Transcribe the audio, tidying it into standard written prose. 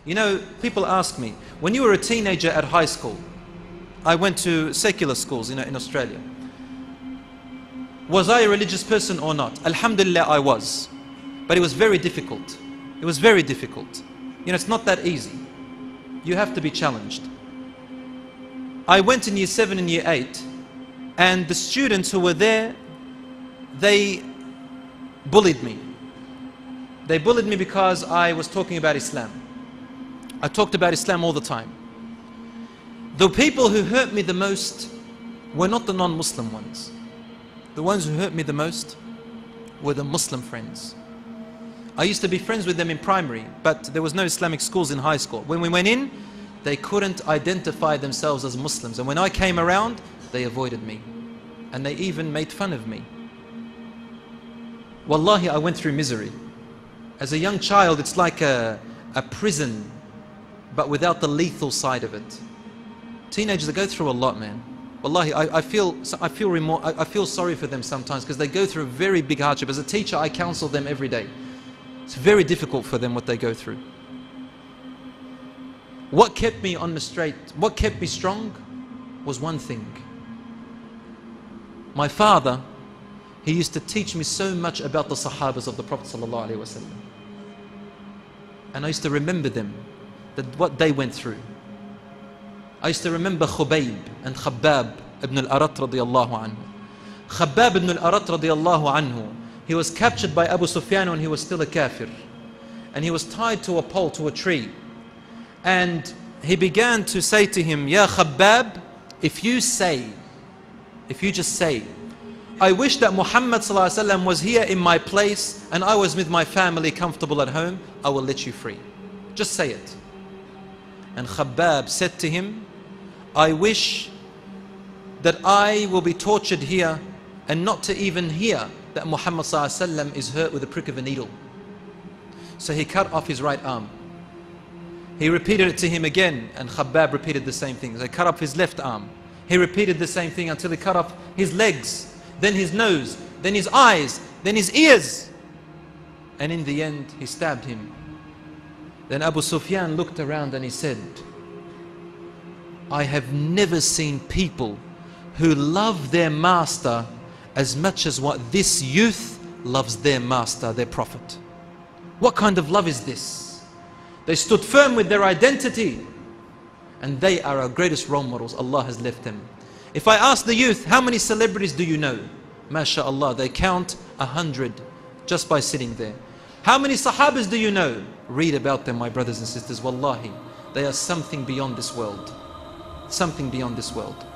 You know, people ask me, when you were a teenager at high school, I went to secular schools, in Australia. Was I a religious person or not? Alhamdulillah, I was. But it was very difficult. It was very difficult. It's not that easy. You have to be challenged. I went in year 7 and year 8, and the students who were there, they bullied me. They bullied me because I was talking about Islam. I talked about Islam all the time. The people who hurt me the most were not the non-Muslim ones. The ones who hurt me the most were the Muslim friends. I used to be friends with them in primary, but there was no Islamic schools in high school. When we went in, they couldn't identify themselves as Muslims. And when I came around, they avoided me. And they even made fun of me. Wallahi, I went through misery. As a young child, it's like a prison, but without the lethal side of it. Teenagers, they go through a lot, man. Wallahi, I feel sorry for them sometimes, because they go through a very big hardship. As a teacher, I counsel them every day. It's very difficult for them what they go through. What kept me on the straight, what kept me strong was one thing. My father, he used to teach me so much about the Sahabas of the Prophet ﷺ. And I used to remember them, what they went through. I used to remember Khubayb and Khabbab ibn al-Arat radiyallahu anhu. Khabbab ibn al-Arat radiyallahu anhu, he was captured by Abu Sufyan when he was still a kafir. And he was tied to a pole, to a tree. And he began to say to him, Ya Khabbab, if you just say, I wish that Muhammad ﷺ was here in my place and I was with my family comfortable at home, I will let you free. Just say it. And Khabbab said to him, I wish that I will be tortured here and not to even hear that Muhammad ﷺ is hurt with a prick of a needle. So he cut off his right arm. He repeated it to him again, and Khabbab repeated the same thing. They cut off his left arm. He repeated the same thing until he cut off his legs, then his nose, then his eyes, then his ears. And in the end, he stabbed him. Then Abu Sufyan looked around and he said, I have never seen people who love their master as much as what this youth loves their master, their prophet. What kind of love is this? They stood firm with their identity, and they are our greatest role models. Allah has left them. If I ask the youth, how many celebrities do you know? MashaAllah, they count 100 just by sitting there. How many Sahabas do you know? Read about them, my brothers and sisters. Wallahi, they are something beyond this world. Something beyond this world.